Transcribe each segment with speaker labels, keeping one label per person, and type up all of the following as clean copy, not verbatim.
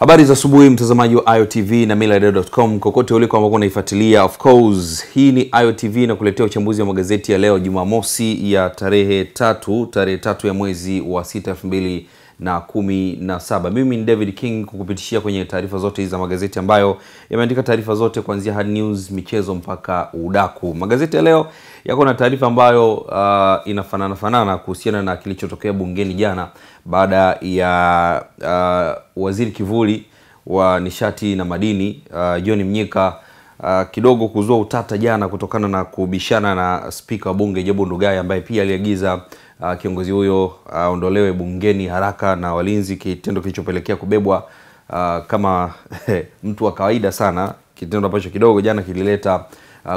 Speaker 1: Habari za asubuhi mtazamaji wa IOTV na millardayo.com kokote uliko ambako unaifuatilia. Of course, hii ni IOTV na kuletea uchambuzi wa magazeti ya leo Jumamosi ya tarehe 3 ya mwezi wa 6 2017. Mimi ni David King kukupitishia kwenye taarifa zote hizi za magazeti ambayo yameandika taarifa zote kuanzia hard news, michezo mpaka udaku. Magazeti ya leo yako na taarifa ambayo inafanana kuhusiana na kilichotokea bungeni jana baada ya waziri kivuli wa nishati na madini John Mnyika kidogo kuzua utata jana kutokana na kubishana na spika wa bunge Job Ndugai ambaye pia aliagiza kiongozi huyo aondolewe bungeni haraka na walinzi, kitendo kilichopelekea kubebwa kama mtu wa kawaida sana, kitendo ambacho kidogo jana kilileta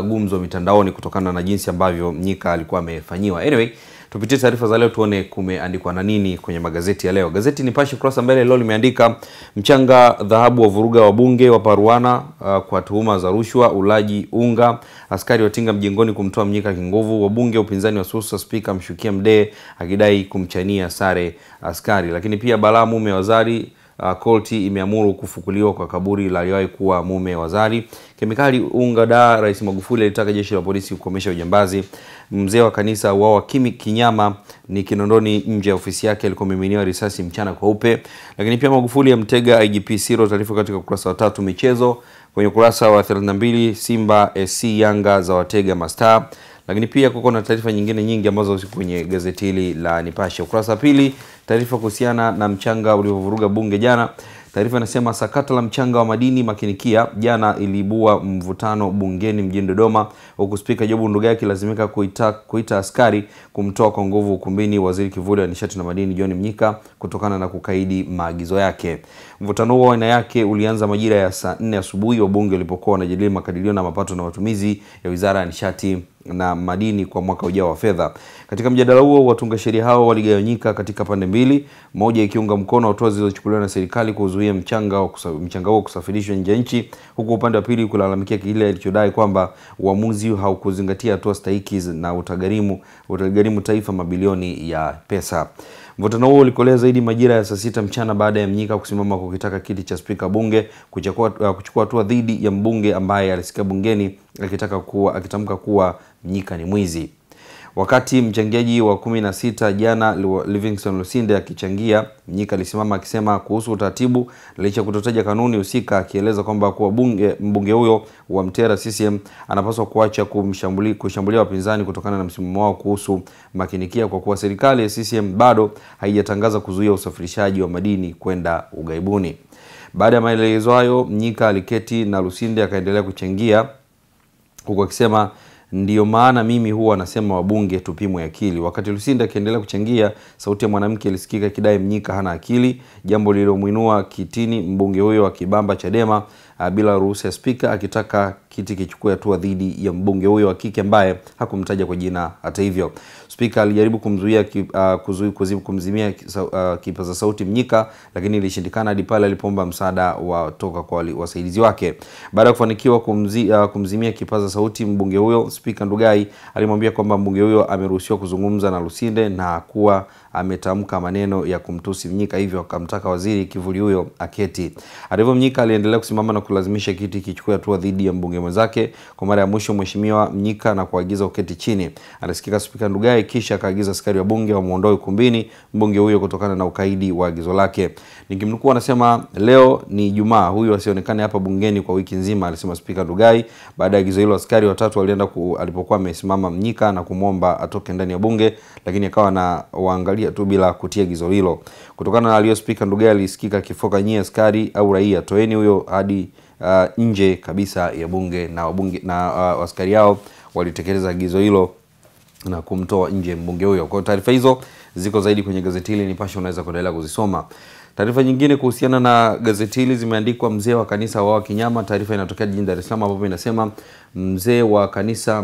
Speaker 1: gumzo mitandaoni kutokana na jinsi ambavyo Mnyika alikuwa amefanyiwa. Anyway, tupitie taarifa za leo tuone kumeandikwa na nini kwenye magazeti ya leo. Gazeti Nipashe kurasa mbele leo limeandika mchanga dhahabu wa vuruga wa bunge wa Paruana kwa tuhuma za rushwa, ulaji unga, askari watinga mjengoni kumtoa Mnyika kinguvu, wabunge upinzani wa susa spika mshukia Mdee akidai kumchania sare askari. Lakini pia balaa mume wa Zari, Kolti imeamuru kufukuliwa kwa kaburi la aliyewahi kuwa mume wa Zari. Kemikali unga da, Rais Magufuli alitaka jeshi la polisi kukomesha ujambazi. Mzee wa kanisa wao kinyama ni Kinondoni nje ya ofisi yake alikomiminiwa risasi mchana kweupe. Lakini pia Magufuli amtega IGP Siro, taarifa katika ukurasa wa 3. Michezo kwenye ukurasa wa 32, Simba SC Yanga za watega mastaa. Lakini pia kuko na taarifa nyingine nyingi ambazo ziko kwenye gazeti hili la Nipashe. Ukurasa wa 2, taarifa kuhusiana na mchanga uliovuruga bunge jana. Taarifa inasema sakata la mchanga wa madini makinikia jana ilibua mvutano bungeni mjini Dodoma, huku spika Job Ndugai akilazimika kuita askari kumtoa kwa nguvu ukumbini waziri kivuli wa nishati na madini John Mnyika kutokana na kukaidi maagizo yake. Mvutano huo aina yake ulianza majira ya saa 4 asubuhi wa bunge walipokuwa wanajadili makadirio na mapato na matumizi ya Wizara ya Nishati na Madini kwa mwaka ujao wa fedha. Katika mjadala huo watunga sheria hao waligawanyika katika pande mbili, moja ikiunga mkono hatua zilizochukuliwa na serikali kuzuia mchanga huo kusafirishwa nje ya nchi, huku upande wa pili kulalamikia kile ilichodai kwamba uamuzi haukuzingatia hatua stahiki na utagharimu taifa mabilioni ya pesa. Mvutano huo ulikolea zaidi majira ya saa 6 mchana baada ya Mnyika kusimama kukitaka kiti cha spika bunge kuchukua hatua dhidi ya mbunge ambaye alisikia bungeni akitamka kuwa Mnyika ni mwizi. Wakati mchangiaji wa 16 jana Livingstone Lusinde akichangia, Mnyika alisimama akisema kuhusu utaratibu licha kutotaja kanuni husika, akieleza kwamba kuwa mbunge huyo wa Mtera CCM anapaswa kuacha kushambulia wapinzani kutokana na msimamo wao kuhusu makinikia, kwa kuwa serikali ya CCM bado haijatangaza kuzuia usafirishaji wa madini kwenda ughaibuni. Baada ya maelezo hayo, Mnyika aliketi na Lusinde akaendelea kuchangia huku akisema ndio maana mimi huwa nasema wabunge tupimwe akili. Wakati Lusinde akiendelea kuchangia, sauti ya mwanamke ilisikika kidai Mnyika hana akili, jambo lililomuinua kitini mbunge huyo akibamba Chadema bila ruhusa ya spika, akitaka kiti kichukue hatua dhidi ya mbunge huyo wa kike ambaye hakumtaja kwa jina. Hata hivyo, spika alijaribu kumzimia kipaza sauti Mnyika, lakini ilishindikana hadi pale alipoomba msaada toka kwa wasaidizi wake. Baada ya kufanikiwa kumzimia kipaza sauti mbunge huyo, spika Ndugai alimwambia kwamba mbunge huyo ameruhusiwa kuzungumza na Lusinde na kuwa ametamka maneno ya kumtusi Mnyika, hivyo akamtaka waziri kivuli huyo aketi. Hata hivyo, Mnyika aliendelea kusimama na kulazimisha kiti kichukue hatua dhidi ya mbunge mwenzake. Kwa mara ya mwisho mheshimiwa Mnyika na kuagiza uketi chini. Alisikika spika Ndugai kisha akaagiza askari wa bunge wamuondoe ukumbini mbunge huyo kutokana na ukaidi wa agizo lake. Nikimnukuu anasema, leo ni Ijumaa, huyu asionekane hapa bungeni kwa wiki nzima, alisema spika Ndugai. Baada ya agizo hilo, askari watatu walienda alipokuwa amesimama Mnyika na kumwomba atoke ndani ya bunge, lakini akawa na waangalia tu bila kutia agizo hilo. Kutokana na aliyo spika Ndugai alisikika kifoka, nyie askari au raia, toeni huyo hadi nje kabisa ya bunge, na askari hao walitekeleza agizo hilo na kumtoa nje mbunge huyo. Kwa taarifa hizo ziko zaidi kwenye gazeti hili Nipashe, unaweza kuendelea kuzisoma. Taarifa nyingine kuhusiana na gazeti hili zimeandikwa mzee wa kanisa wa kinyama. Taarifa inatokea jijini Dar es Salaam ambapo inasema mzee wa kanisa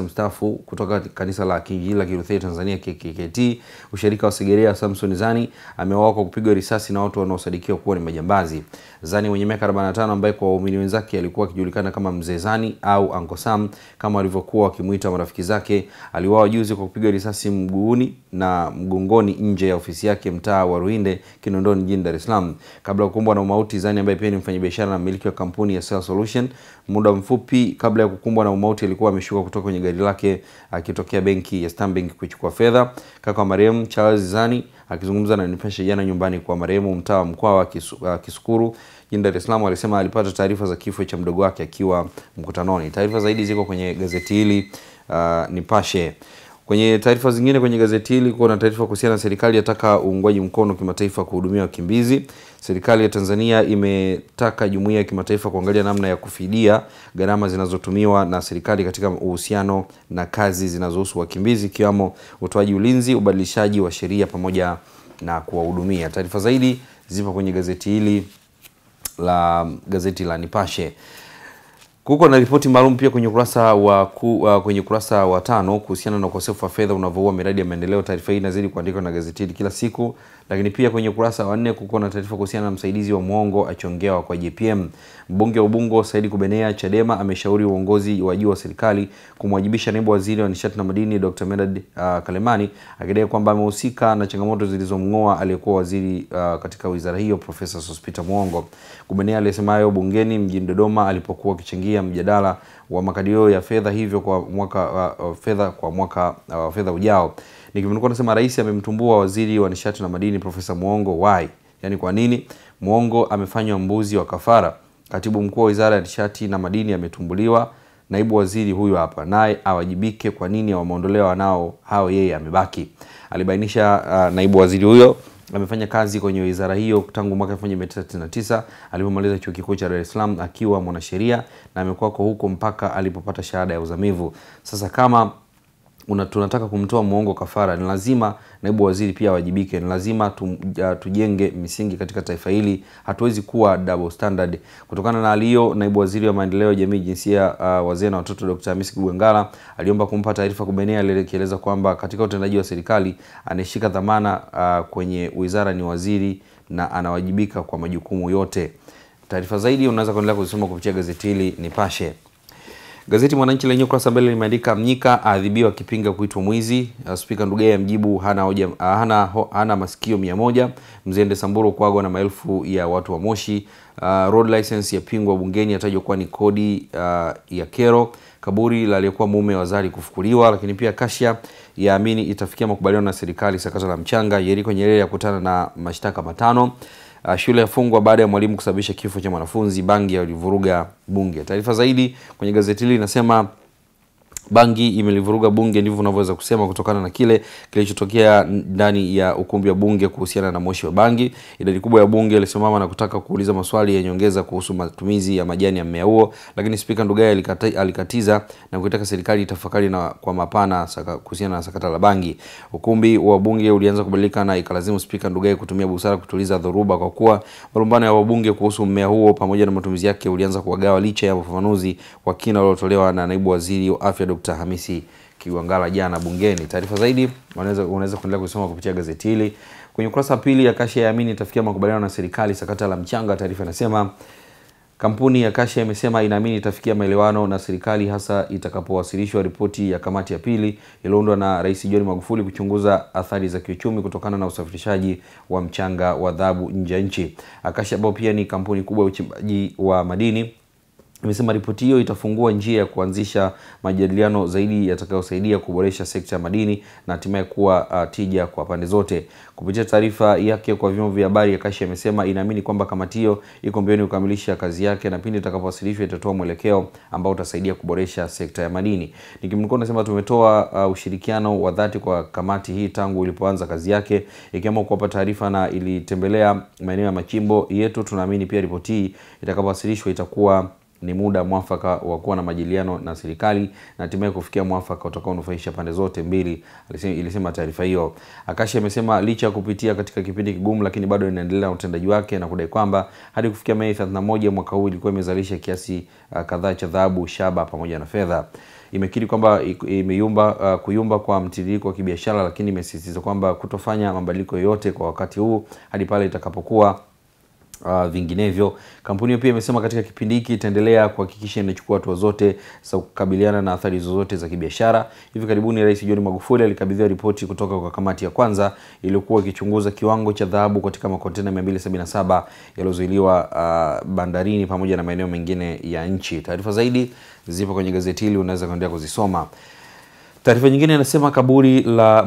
Speaker 1: mstaafu kutoka kanisa la Kiinjili la Kilutheri Tanzania KKKT ushirika wa Segerea, Samson Zani ameuawa kwa kupigwa risasi na watu wanaosadikiwa kuwa ni majambazi. Zani mwenye miaka 45 ambaye kwa waumini wenzake alikuwa akijulikana kama Mzee Zani au Uncle Sam kama walivyokuwa wakimuita marafiki zake, aliuawa juzi kwa kupigwa risasi mguuni na mgongoni nje ya ofisi yake mtaa wa Ruinde, Kinondoni, jijini Dar es Salaam. Kabla ya kukumbwa na umauti, Zani ambaye pia ni mfanyabiashara na mmiliki wa kampuni ya Cell Solution, muda mfupi kabla ya kukumbwa na umauti alikuwa ameshuka kutoka kwenye gari lake akitokea benki ya Stanbic kuchukua fedha. Kaka wa marehemu Charles Zani akizungumza na Nipashe jana nyumbani kwa marehemu mtaa wa mkoa wa Kisukuru jijini Dar es Salaam, alisema alipata taarifa za kifo cha mdogo wake akiwa mkutanoni. Taarifa zaidi ziko kwenye gazeti hili Nipashe. Kwenye taarifa zingine kwenye gazeti hili kuna taarifa kuhusiana na serikali yataka uungwaji mkono kimataifa kuhudumia wakimbizi. Serikali ya Tanzania imetaka jumuiya ya kimataifa kuangalia namna ya kufidia gharama zinazotumiwa na serikali katika uhusiano na kazi zinazohusu wakimbizi, ikiwemo utoaji ulinzi, ubadilishaji wa sheria pamoja na kuwahudumia. Taarifa zaidi zipo kwenye gazeti hili la Nipashe. Kuko na ripoti maalum pia kwenye ukurasa wa 5 kuhusiana na ukosefu wa fedha unavyoua miradi ya maendeleo. Taarifa hii inazidi kuandikwa na gazeti hili kila siku. Lakini pia kwenye ukurasa wa 4 kuko na taarifa kuhusiana na msaidizi wa Mwongo achongewa kwa JPM. Mbunge wa Ubungo Saidi Kubenea Chadema ameshauri uongozi wa juu wa serikali kumwajibisha naibu waziri wa nishati na madini Dr. Medad Kalemani, akidai kwamba amehusika na changamoto zilizomngoa aliyekuwa waziri katika wizara hiyo Profesa Sospeter Mwongo. Kubenea alisema hayo bungeni mjini Dodoma alipokuwa akichangia mjadala wa makadirio ya fedha hivyo kwa mwaka fedha ujao. Nikimenukuu anasema rais amemtumbua waziri wa nishati na madini Profesa Mwongo. Why? Yani kwa nini? Mwongo amefanywa mbuzi wa kafara. Katibu mkuu wa wizara ya nishati na madini ametumbuliwa, naibu waziri huyu hapa naye awajibike kwa nini wameondolewa nao hao yeye amebaki. Alibainisha naibu waziri huyo amefanya kazi kwenye wizara hiyo tangu mwaka 1999 alipomaliza chuo kikuu cha Dar es Salaam akiwa mwanasheria, na amekuwa huko mpaka alipopata shahada ya uzamivu. Sasa kama tunataka kumtoa Mwongo kafara, ni lazima naibu waziri pia wajibike. Ni lazima tujenge misingi katika taifa hili. Hatuwezi kuwa double standard. Kutokana na aliyo, naibu waziri wa maendeleo ya jamii, jinsia, wazee na watoto Dr. Hamisi Kigwangalla aliomba kumpa taarifa Kubenea, alieleza kwamba katika utendaji wa serikali anashika dhamana kwenye wizara ni waziri na anawajibika kwa majukumu yote. Taarifa zaidi unaweza kuendelea kuzisoma kupitia gazeti hili Nipashe. Gazeti Mwananchi lenye ukurasa mbele limeandika Mnyika adhibiwa kipinga kuitwa mwizi. Spika Ndugai amjibu hana masikio 100. Mzende Samburu kuagwa na maelfu ya watu wa Moshi. Road license ya pingwa bungeni yatajwa kuwa ni kodi ya kero. Kaburi la aliyekuwa mume wa Zari kufukuliwa. Lakini pia Kashia yaamini itafikia makubaliano na serikali sakata la mchanga. Yeriko Nyerere yakutana na mashtaka 5. Shule yafungwa baada ya mwalimu kusababisha kifo cha mwanafunzi. Bangi yalivuruga bunge. Taarifa zaidi kwenye gazeti hili inasema bangi imelivuruga bunge, ndivyo unavyoweza kusema kutokana na kile kilichotokea ndani ya ukumbi wa bunge kuhusiana na moshi wa bangi. Idadi kubwa ya bunge ilisimama na kutaka kuuliza maswali ya nyongeza kuhusu matumizi ya majani ya mmea huo, lakini Spika Ndugai alikatiza na kuitaka serikali itafakari na kwa mapana kuhusiana na sakata la bangi. Ukumbi wa bunge ulianza kubadilika na ikalazimu Spika Ndugai kutumia busara kutuliza dhoruba, kwa kuwa malumbano ya wabunge kuhusu mmea huo pamoja na matumizi yake ulianza kuwagawa licha ya ufafanuzi wa kina uliotolewa na naibu waziri wa afya Dr. Hamisi Kigwangalla jana bungeni. Taarifa zaidi unaweza kuendelea kusoma kupitia gazeti hili. Kwenye ukurasa wa 2 ya Kashia yaamini itafikia makubaliano na serikali sakata la mchanga. Taarifa inasema kampuni ya Kashia imesema inaamini itafikia maelewano na serikali hasa itakapowasilishwa ripoti ya kamati ya pili iliyoundwa na Rais John Magufuli kuchunguza athari za kiuchumi kutokana na usafirishaji wa mchanga wa dhahabu nje ya nchi. Kashia ambao pia ni kampuni kubwa ya uchimbaji wa madini imesema ripoti hiyo itafungua njia ya kuanzisha majadiliano zaidi yatakayosaidia kuboresha sekta ya madini na hatimaye kuwa tija kwa pande zote. Kupitia taarifa yake kwa vyombo vya habari, Kashia imesema inaamini kwamba kamati hiyo iko mbioni kukamilisha kazi yake na pindi itakapowasilishwa itatoa mwelekeo ambao utasaidia kuboresha sekta ya madini. Nikimnukuu nasema tumetoa ushirikiano wa dhati kwa kamati hii tangu ilipoanza kazi yake, ikiamua kuwapa taarifa na ilitembelea maeneo ya machimbo yetu. Tunaamini pia ripoti hii itakapowasilishwa itakuwa ni muda mwafaka wa kuwa na majadiliano na serikali na hatimaye kufikia mwafaka utakaonufaisha pande zote mbili, ilisema taarifa hiyo. Kashia imesema licha ya kupitia katika kipindi kigumu, lakini bado inaendelea na utendaji wake na kudai kwamba hadi kufikia Mei 31 mwaka huu ilikuwa imezalisha kiasi kadhaa cha dhahabu, shaba pamoja na fedha. Imekiri kwamba kuyumba kwa mtiririko wa kibiashara, lakini imesisitiza kwamba kutofanya mabadiliko yoyote kwa wakati huu hadi pale itakapokuwa vinginevyo. Kampuni pia imesema katika kipindi hiki itaendelea kuhakikisha inachukua hatua zote za kukabiliana na athari zozote za kibiashara. Hivi karibuni Rais John Magufuli alikabidhiwa ripoti kutoka kwa kamati ya kwanza iliyokuwa ikichunguza kiwango cha dhahabu katika makontena 277 yaliyozuiliwa bandarini pamoja na maeneo mengine ya nchi. Taarifa zaidi zipo kwenye gazeti hili, unaweza kuendelea kuzisoma. Taarifa nyingine inasema kaburi la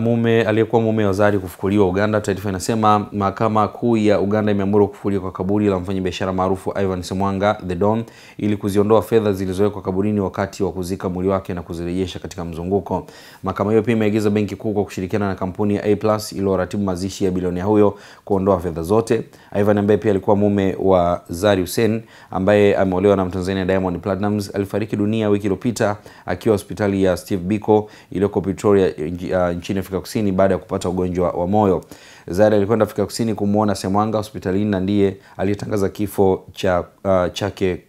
Speaker 1: aliyekuwa mume wa Zari kufukuliwa Uganda. Taarifa inasema mahakama kuu ya Uganda imeamuru kufukuliwa kwa kaburi la mfanyabiashara maarufu Ivan Semwanga The Don ili kuziondoa fedha zilizowekwa kaburini wakati wa kuzika mwili wake na kuzirejesha katika mzunguko. Mahakama hiyo pia imeagiza benki kuu kwa kushirikiana na kampuni ya A+ iliyoratibu mazishi ya bilionea huyo kuondoa fedha zote. Ivan ambaye pia alikuwa mume wa Zari Hussein ambaye ameolewa na Mtanzania Diamond Platnumz alifariki dunia wiki iliyopita akiwa hospitali ya Steve Biko iliyoko Pretoria nchini Afrika Kusini baada ya kupata ugonjwa wa moyo. Zari alikwenda Afrika Kusini kumuona Semwanga hospitalini na ndiye aliyetangaza kifo chake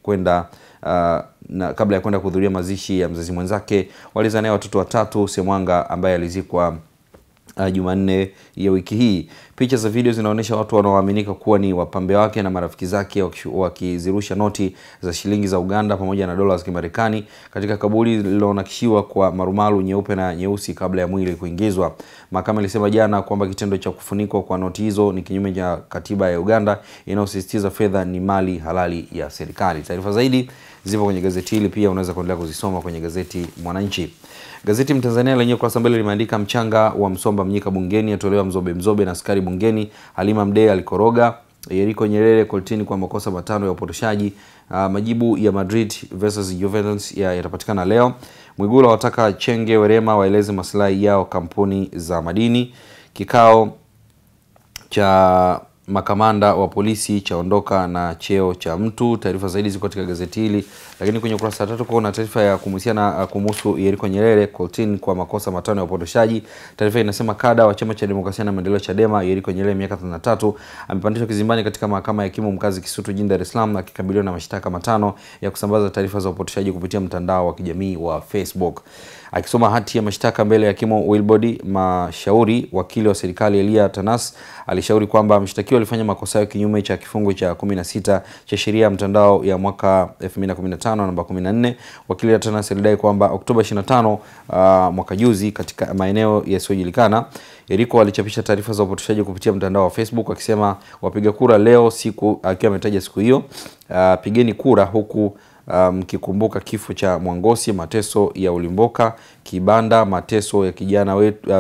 Speaker 1: na kabla ya kwenda kuhudhuria mazishi ya mzazi mwenzake. Walizaa naye watoto watatu. Semwanga ambaye alizikwa Jumanne ya wiki hii. Picha za video zinaonyesha watu wanaoaminika kuwa ni wapambe wake na marafiki zake wakizirusha noti za shilingi za Uganda pamoja na dola za Kimarekani katika kaburi lililonakishiwa kwa marumaru nyeupe na nyeusi kabla ya mwili kuingizwa. Mahakama ilisema jana kwamba kitendo cha kufunikwa kwa noti hizo ni kinyume cha katiba ya Uganda inayosisitiza fedha ni mali halali ya serikali. Taarifa zaidi zipo kwenye gazeti hili, pia unaweza kuendelea kuzisoma kwenye gazeti Mwananchi. Gazeti Mtanzania lenyewe kwa mbele limeandika mchanga wa Msomba Mnyika bungeni atolewa mzobe na askari bungeni. Halima Mdee alikoroga. Yeriko Nyerere kortini kwa makosa matano ya upotoshaji. Majibu ya Madrid versus Juventus yatapatikana leo. Mwigulu wataka Chenge Werema waeleze maslahi yao kampuni za madini. Kikao cha makamanda wa polisi chaondoka na cheo cha mtu. Taarifa zaidi ziko katika gazeti hili, lakini kwenye ukurasa wa 3 kuna taarifa ya kumhusu Yeriko Nyerere kortini kwa makosa matano ya upotoshaji. Taarifa inasema kada wa Chama cha Demokrasia na Maendeleo Chadema Yeriko Nyerere miaka 33 amepandishwa kizimbani katika mahakama ya hakimu mkazi Kisutu jijini Dar es Salaam akikabiliwa na mashtaka matano ya kusambaza taarifa za upotoshaji kupitia mtandao wa kijamii wa Facebook. Akisoma hati ya mashtaka mbele ya hakimu Wilbodi Mashauri, wakili wa serikali Elia Tanas alishauri kwamba mshtakiwa alifanya makosa ya kinyume cha kifungu cha 16 cha sheria ya mtandao ya mwaka 2015 namba 14. Wakili Tanas alidai kwamba Oktoba 25 mwaka juzi katika maeneo yasiyojulikana Yeriko alichapisha taarifa za upotoshaji kupitia mtandao wa Facebook akisema wapiga kura leo siku, akiwa ametaja siku hiyo, pigeni kura huku mkikumbuka kifo cha Mwangosi, mateso ya Ulimboka, Kibanda, mateso ya kijana wetu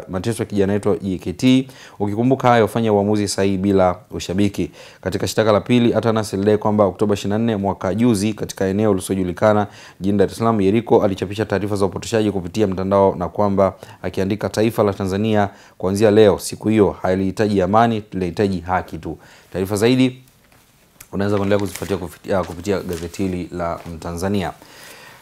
Speaker 1: mateso ya kijana wetu JKT. Ukikumbuka hayo fanya uamuzi sahihi bila ushabiki. Katika shtaka la pili, Atanas alidai kwamba Oktoba 24 mwaka juzi katika eneo lisilojulikana jijini Dar es Salaam Yeriko alichapisha taarifa za upotoshaji kupitia mtandao na kwamba akiandika taifa la Tanzania kuanzia leo siku hiyo halihitaji amani, linahitaji haki tu. Taarifa zaidi unaweza kuendelea kuzifuatia kupitia gazeti hili la Mtanzania.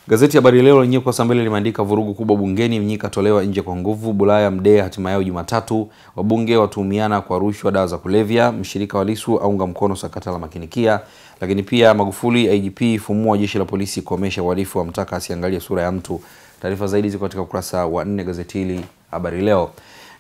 Speaker 1: Gazeti Habari Leo lenyewe kwa mbele limeandika vurugu kubwa bungeni, Mnyika tolewa nje kwa nguvu. Bulaya Mdee hatimaye Jumatatu. Wabunge watuhumiana kwa rushwa dawa za kulevya. Mshirika wa Lissu aunga mkono sakata la Makinikia. Lakini pia Magufuli IGP fumua jeshi la polisi kuomesha uhalifu wa mtaka asiangalie sura ya mtu. Taarifa zaidi ziko katika ukurasa wa 4 gazeti hili Habari Leo.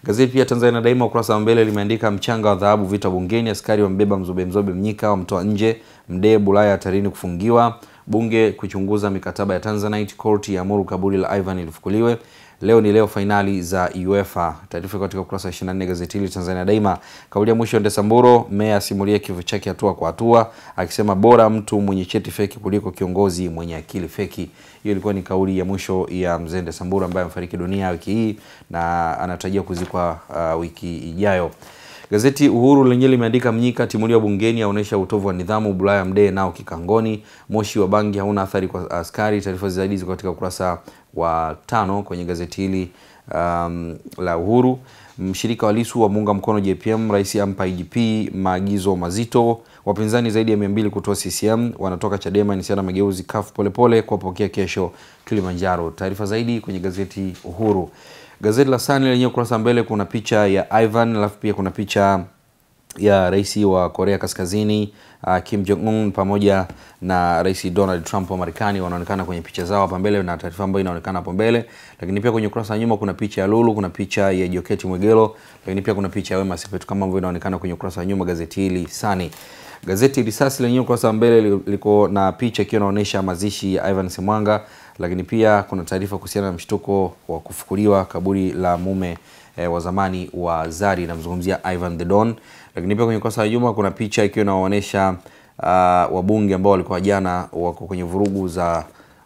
Speaker 1: Gazeti pia Tanzania Daima ukurasa wa mbele limeandika mchanga wa dhahabu vita bungeni, askari wambeba mzobe Mnyika wamtoa nje. Mdee Bulaya hatarini kufungiwa. Bunge kuchunguza mikataba ya Tanzanite, korti ya amuru kaburi la Ivan ilifukuliwe. Leo finali za UEFA. Taarifa katika ukurasa wa 24 gazeti hili Tanzania Daima. Kauli ya mwisho Ndesamburo, meya simulia kifo chake hatua kwa hatua akisema bora mtu mwenye cheti feki kuliko kiongozi mwenye akili feki. Hiyo ilikuwa ni kauli ya mwisho ya mzee Ndesamburo ambaye amefariki dunia wiki hii na anatarajia kuzikwa wiki ijayo. Gazeti Uhuru lenyewe limeandika Mnyika timuliwa bungeni aonesha utovu wa nidhamu. Bulaya Mdee nao kikangoni. Moshi wa bangi hauna athari kwa askari. Taarifa zaidi ziko katika ukurasa wa 5 kwenye gazeti hili la Uhuru. Mshirika wa Lissu wamuunga mkono JPM, rais ampa IGP maagizo mazito. Wapinzani zaidi ya 200 kutoa CCM wanatoka Chadema inisiana mageuzi CUF polepole kuwapokea kesho Kilimanjaro. Taarifa zaidi kwenye gazeti Uhuru. Gazeti la Sun lenyewe ukurasa mbele kuna picha ya Ivan, alafu pia kuna picha ya rais wa Korea Kaskazini Kim Jong Un pamoja na rais Donald Trump wa Marekani wanaonekana kwenye picha zao hapa mbele na taarifa ambayo inaonekana hapo mbele. Lakini pia kwenye ukurasa wa nyuma kuna picha ya Lulu, kuna picha ya Joketi Mwegelo, lakini pia kuna picha ya Wema Sepetu kama ambavyo inaonekana kwenye ukurasa wa nyuma gazeti hili Sun. Gazeti Risasi lenyewe ukurasa wa mbele liko na picha ikiwa inaonyesha mazishi ya Ivan Semwanga, lakini pia kuna taarifa kuhusiana na mshtuko wa kufukuliwa kaburi la mume wa zamani wa Zari, namzungumzia Ivan the Don. Lakini pia kwenye ukurasa wa nyuma kuna picha ikiwa inaonyesha wabunge ambao walikuwa jana wako kwenye vurugu za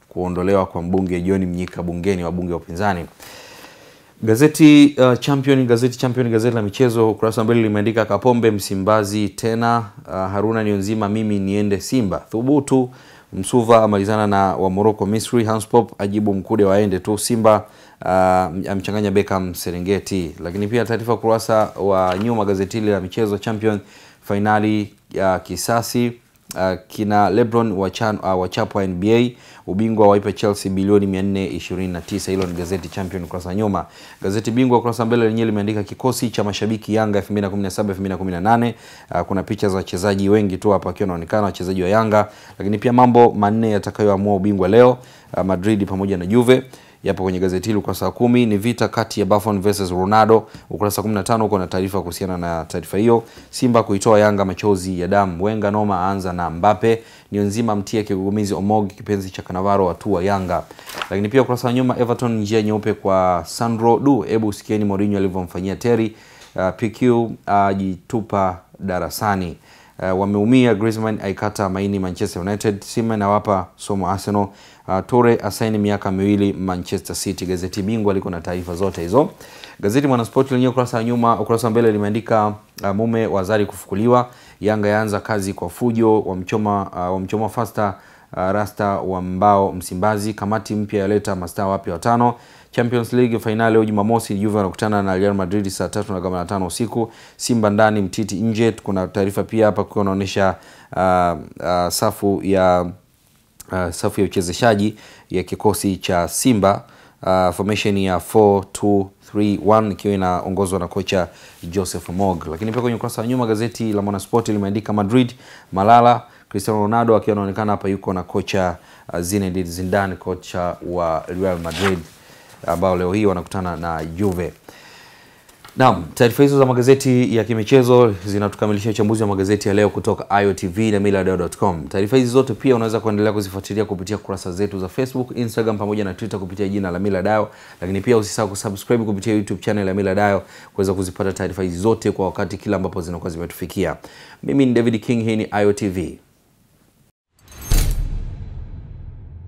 Speaker 1: kuondolewa kwa mbunge John Mnyika bungeni, wabunge wa upinzani. Gazeti Champion, gazeti la michezo ukurasa wa mbele limeandika Kapombe Msimbazi tena, Haruna Niyonzima mimi niende Simba, thubutu. Msuva amalizana na wa Morocco Misri, Hanspop ajibu Mkude waende tu Simba, amchanganya Beckham Serengeti. Lakini pia taarifa kurasa wa nyuma gazeti la michezo Champion, finali ya kisasi, kina LeBron wachapwa NBA, ubingwa waipa Chelsea bilioni 429. Hilo ni gazeti Champion kurasa nyuma. Gazeti Bingwa kurasa mbele lenyewe limeandika kikosi cha mashabiki Yanga 2017-2018. Kuna picha za wachezaji wengi tu hapa wakiwa wanaonekana wachezaji wa Yanga, lakini pia mambo manne yatakayoamua ubingwa leo, Madrid pamoja na Juve, yapo kwenye gazeti hili. Ukurasa wa 10 ni vita kati ya Buffon versus Ronaldo. Ukurasa 15 uko na taarifa kuhusiana na taarifa hiyo. Simba kuitoa Yanga machozi ya damu, Wenga noma aanza na Mbappe, Niyonzima mtia kigugumizi Omog kipenzi cha Kanavaro watua Yanga. Lakini pia ukurasa wa nyuma Everton njia nyeupe kwa Sandro, hebu sikieni Mourinho alivyomfanyia Terry, PQ ajitupa darasani, wameumia Griezmann aikata maini Manchester United, Seaman awapa somo Arsenal, Torre asaini miaka 2 Manchester City. Gazeti Bingwa liko na taarifa zote hizo. Gazeti Mwanaspoti lenyewe ukurasa wa nyuma, ukurasa wa mbele limeandika mume wa Zari kufukuliwa, Yanga yaanza kazi kwa fujo, wamchoma Fasta Rasta wa Mbao Msimbazi, kamati mpya yaleta mastaa wapya 5. Champions League finali leo Jumamosi, Juve wanakutana na Real Madrid saa 3:45 usiku, Simba ndani Mtiti nje. Kuna taarifa pia hapa kwa inaonyesha safu ya uchezeshaji ya kikosi cha Simba, formation ya 4-2-3-1 ikiwa inaongozwa na kocha Joseph Mog. Lakini pia kwenye ukurasa wa nyuma gazeti la Mwanaspoti limeandika Madrid Malala, Cristiano Ronaldo akiwa anaonekana hapa yuko na kocha Zinedine Zidane, kocha wa Real Madrid, ambao leo hii wanakutana na Juve. Naam, taarifa hizo za magazeti ya kimichezo zinatukamilishia uchambuzi wa magazeti ya leo kutoka IOTV na millardayo.com. Taarifa hizi zote pia unaweza kuendelea kuzifuatilia kupitia kurasa zetu za Facebook, Instagram pamoja na Twitter kupitia jina la Millardayo, lakini pia usisahau kusubscribe kupitia YouTube channel ya Millardayo kuweza kuzipata taarifa hizi zote kwa wakati kila ambapo zinakuwa zimetufikia. Mimi ni David King, hii ni IOTV.